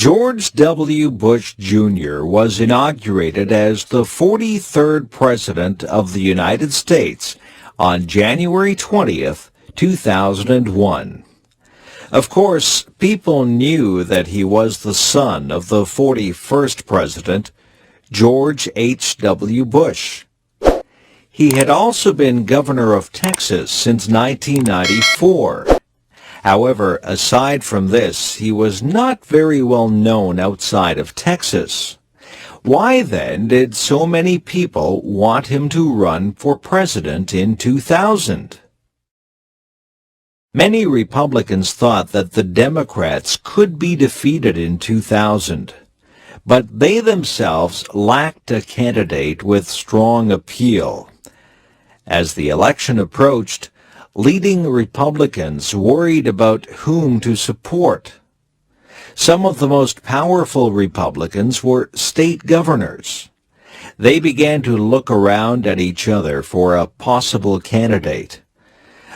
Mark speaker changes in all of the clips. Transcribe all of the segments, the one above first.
Speaker 1: George W. Bush Jr. was inaugurated as the 43rd President of the United States on January 20th, 2001. Of course, people knew that he was the son of the 41st President, George H.W. Bush. He had also been governor of Texas since 1994. However, aside from this, he was not very well known outside of Texas. Why then did so many people want him to run for president in 2000? Many Republicans thought that the Democrats could be defeated in 2000, but they themselves lacked a candidate with strong appeal. As the election approached, leading Republicans worried about whom to support. Some of the most powerful Republicans were state governors. They began to look around at each other for a possible candidate.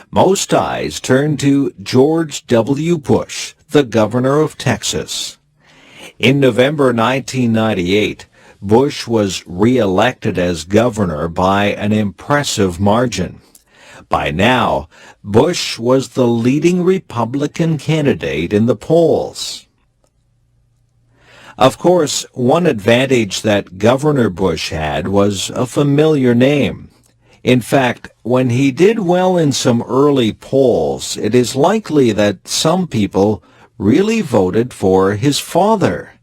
Speaker 1: Most eyes turned to George W. Bush, the governor of Texas. In November 1998, Bush was re-elected as governor by an impressive margin. By now, Bush was the leading Republican candidate in the polls. Of course, one advantage that Governor Bush had was a familiar name. In fact, when he did well in some early polls, it is likely that some people really voted for his father.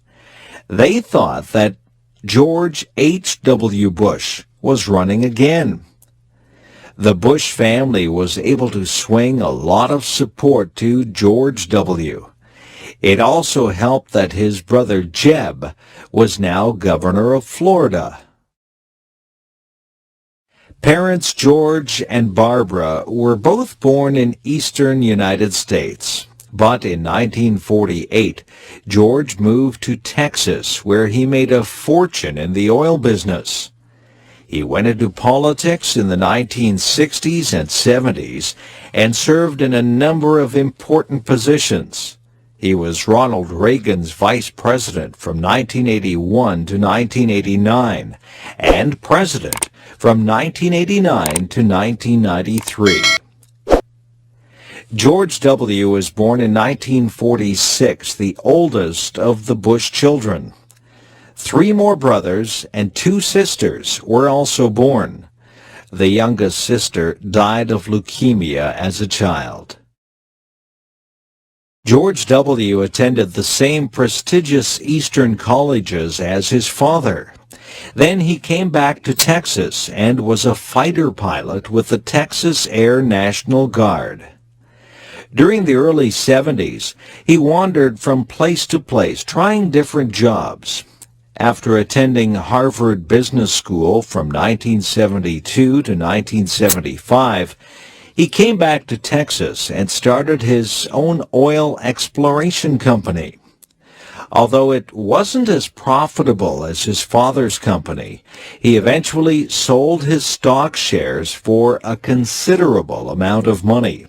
Speaker 1: They thought that George H.W. Bush was running again. The Bush family was able to swing a lot of support to George W. It also helped that his brother Jeb was now governor of Florida. Parents George and Barbara were both born in eastern United States, but in 1948, George moved to Texas, where he made a fortune in the oil business. He went into politics in the 1960s and 70s and served in a number of important positions. He was Ronald Reagan's vice president from 1981 to 1989 and president from 1989 to 1993. George W. was born in 1946, the oldest of the Bush children. 3 more brothers and 2 sisters were also born. The youngest sister died of leukemia as a child. George W. attended the same prestigious Eastern colleges as his father. Then he came back to Texas and was a fighter pilot with the Texas Air National Guard. During the early 70s, he wandered from place to place, trying different jobs. After attending Harvard Business School from 1972 to 1975, he came back to Texas and started his own oil exploration company. Although it wasn't as profitable as his father's company, he eventually sold his stock shares for a considerable amount of money.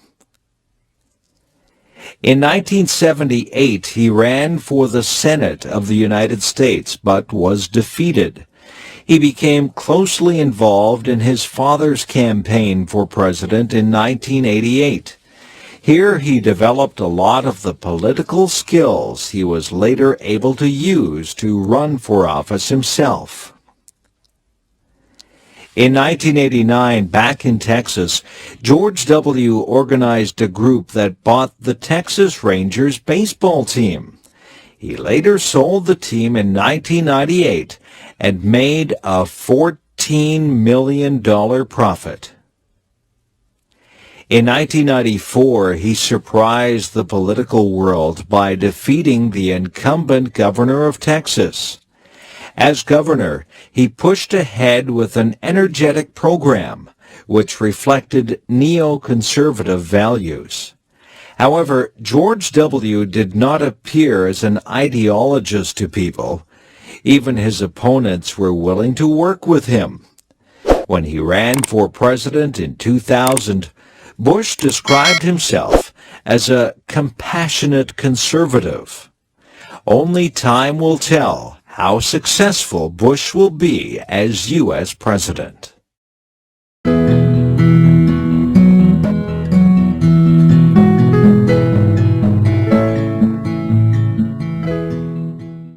Speaker 1: In 1978, he ran for the Senate of the United States, but was defeated. He became closely involved in his father's campaign for president in 1988. Here he developed a lot of the political skills he was later able to use to run for office himself. In 1989, back in Texas, George W. organized a group that bought the Texas Rangers baseball team. He later sold the team in 1998 and made a $14 million profit. In 1994, he surprised the political world by defeating the incumbent governor of Texas. As governor, he pushed ahead with an energetic program, which reflected neoconservative values. However, George W. did not appear as an ideologist to people. Even his opponents were willing to work with him. When he ran for president in 2000, Bush described himself as a compassionate conservative. Only time will tell how successful Bush will be as U.S. president.